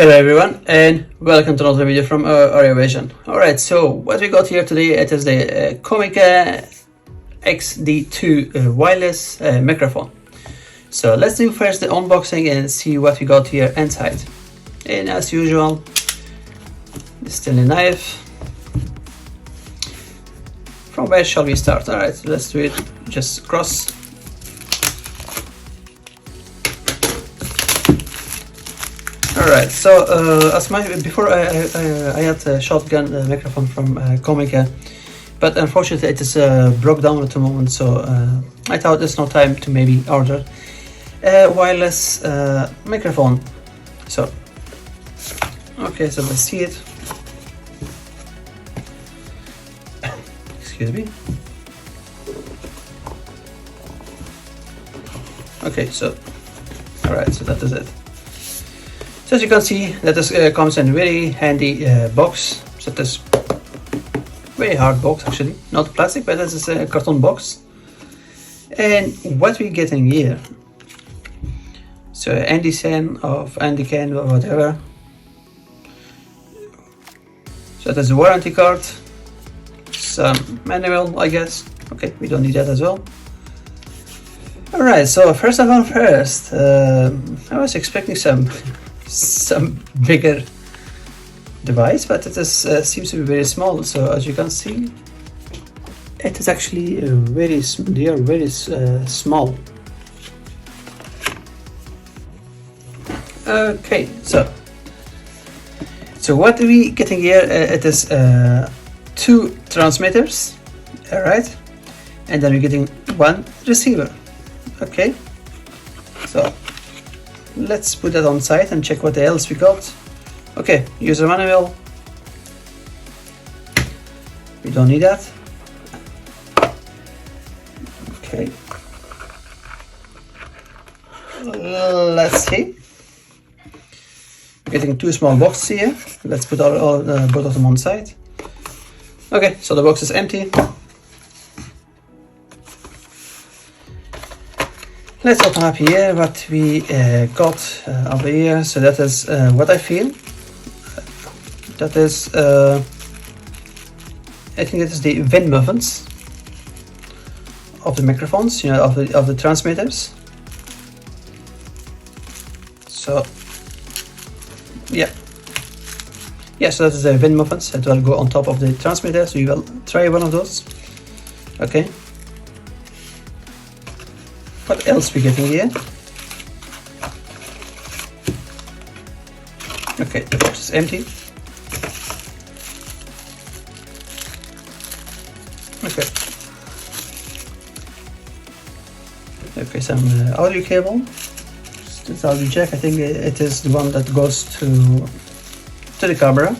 Hello everyone and welcome to another video from AriaVision. Alright, so what we got here today, it is the Comica BoomX-D2 wireless microphone. So let's do first the unboxing and see what we got here inside. And as usual, still a knife. From where shall we start? Alright, let's do it just cross. Alright, so before I had a shotgun microphone from Comica, but unfortunately it is broke down at the moment, so I thought there's no time to maybe order a wireless microphone. So, okay, so let's see it. Excuse me. Okay, so, alright, so that is it. So as you can see, that is, comes in a very handy box. So this very hard box, actually, not plastic, but this is a carton box. And what we getting here? So Andy Sen of Andy Can or whatever. So there's a warranty card, some manual, I guess. Okay, we don't need that as well. Alright, so first of all, I was expecting some bigger device, but it is seems to be very small. So as you can see, it is actually very small. Okay, so what are we getting here? It is two transmitters, all right, and then we're getting one receiver. Okay, so let's put that on side and check what else we got. Okay, user manual. We don't need that. Okay. Let's see. Getting two small boxes here. Let's put both of them on side. Okay, so the box is empty. Let's open up here what we got over here. So that is what I feel. That is, I think it is the wind muffins of the microphones, you know, of the transmitters. So yeah, so that is the wind muffins that will go on top of the transmitter. So you will try one of those. Okay. What else we getting here? Okay, the box is empty. Okay, some audio cable. This audio jack, I think it is the one that goes to the camera,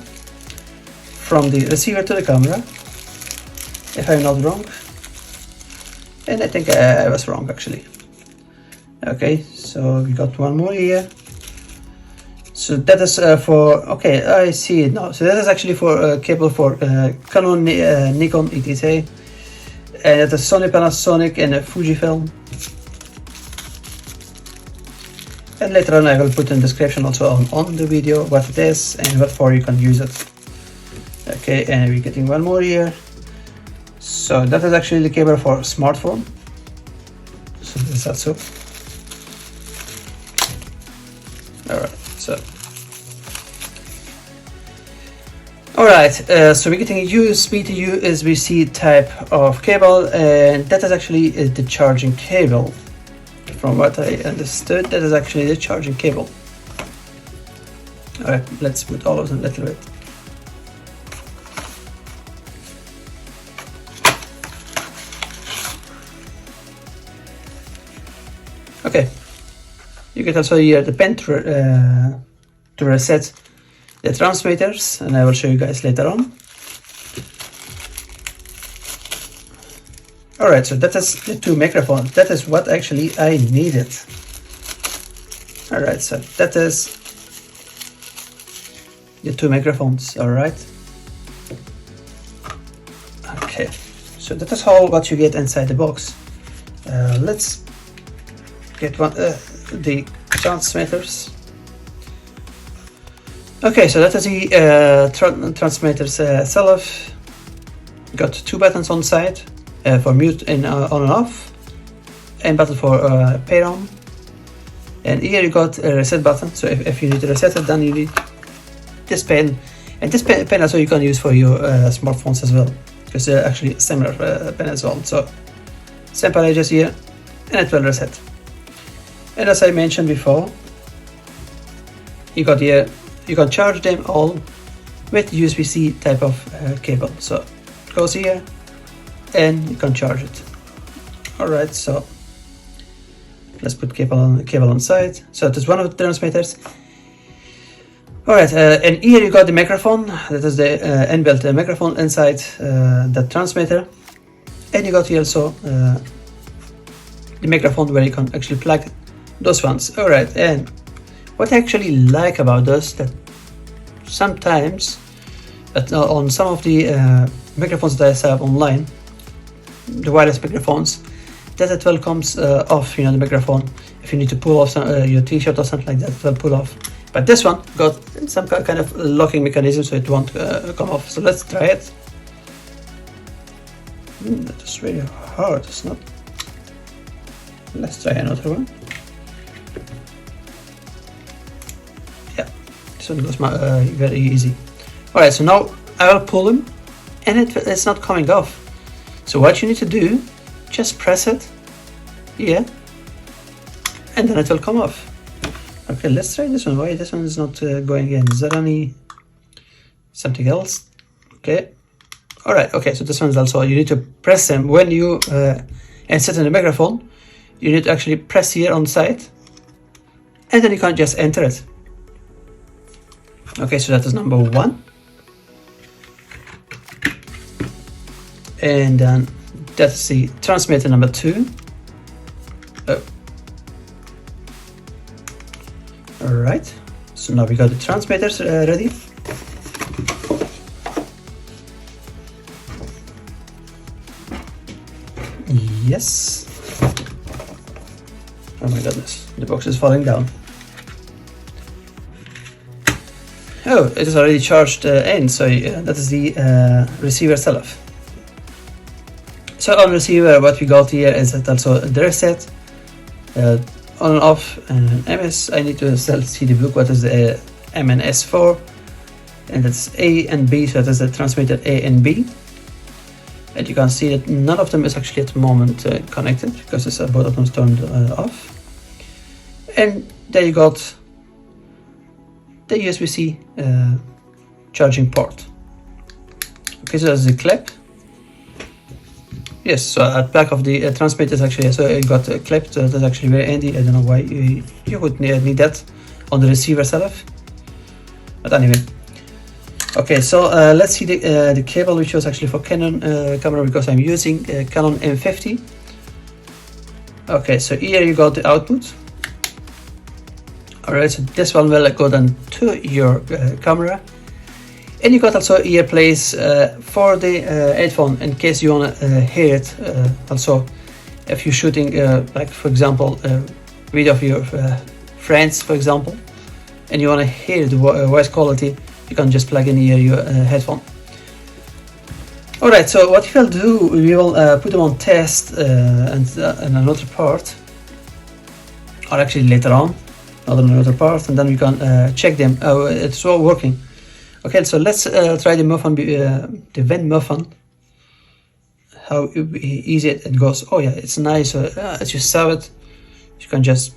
from the receiver to the camera, if I'm not wrong. And I think I was wrong, actually. Okay, so we got one more here. So that is for, okay, I see it now. So that is actually for cable for Canon, Nikon, etc. And that is Sony, Panasonic, and Fujifilm. And later on I will put in the description also on the video what it is and what for you can use it. Okay, and we're getting one more here. So that is actually the cable for smartphone. So is that so? Alright, so so we're getting a USB to USB-C type of cable, and that is actually the charging cable. From what I understood, that is actually the charging cable. Alright, let's put all of them a little bit. Okay, you can also hear the pen to reset the transmitters, and I will show you guys later on. Alright, so that is the two microphones. That is what actually I needed. Alright, so that is the two microphones, alright. Okay, so that is all what you get inside the box. Let's get the transmitters. Okay, so that is the transmitter's itself. Got two buttons on the side for mute and on and off, and button for pair on. And here you got a reset button, so if you need to reset it, then you need this pen. And this pen also you can use for your smartphones as well, because they're actually similar pen as well. So simple edges here, and it will reset. And as I mentioned before, you got here, you can charge them all with USB-C type of cable. So it goes here, and you can charge it. Alright, so let's put cable on side. So it is one of the transmitters. Alright, and here you got the microphone. That is the inbuilt microphone inside the transmitter. And you got here also the microphone where you can actually plug those ones. Alright, and what I actually like about this, that sometimes on some of the microphones that I have online, the wireless microphones, that it will comes off, you know, the microphone. If you need to pull off your t-shirt or something like that, it will pull off. But this one got some kind of locking mechanism, so it won't come off. So let's try it. That is really hard, it's not. Let's try another one. Yeah, this one goes very easy. Alright, so now I will pull them, and it's not coming off. So what you need to do, just press it here, and then it will come off. Okay, let's try this one. Why this one is not going in? Is there any something else? Okay. Alright, okay, so this one is also, you need to press them when you insert in the microphone. You need to actually press here on the side, and then you can just enter it. Okay, so that is number one. And then that's the transmitter number two. Oh. Alright, so now we got the transmitters ready. Yes. Oh my goodness, the box is falling down. Oh, it is already charged in, so that is the receiver itself. So on receiver, what we got here is that also the reset, on and off, and MS. I need to still see the book, what is the MNS4, and that's A and B, so that is the transmitter A and B. And you can see that none of them is actually at the moment connected, because it's both of them turned off. And there you got the USB-C charging port. Okay, so that's the clip. Yes, so at the back of the transmitter is actually, so it got clipped. That's actually very handy. I don't know why you would need that on the receiver itself, but anyway. Okay, so let's see the cable, which was actually for Canon camera, because I'm using Canon M50. Okay, so here you got the output. Alright, so this one will go then to your camera. And you got also ear place for the headphone, in case you want to hear it. Also, if you're shooting, like for example, video of your friends, for example, and you want to hear the voice quality, you can just plug in here your headphone. Alright, so what we will do, we will put them on test and another part, or actually later on, another part, and then we can check them. It's all working. Okay, so let's try the muffin, the vent muffin. How easy it goes. Oh yeah, it's nice. As you saw it, you can just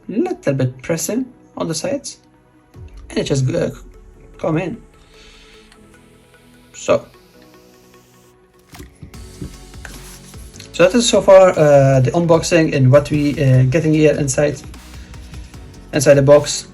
little bit press in on the sides, and it just come in. So that is so far the unboxing and what we getting here inside the box.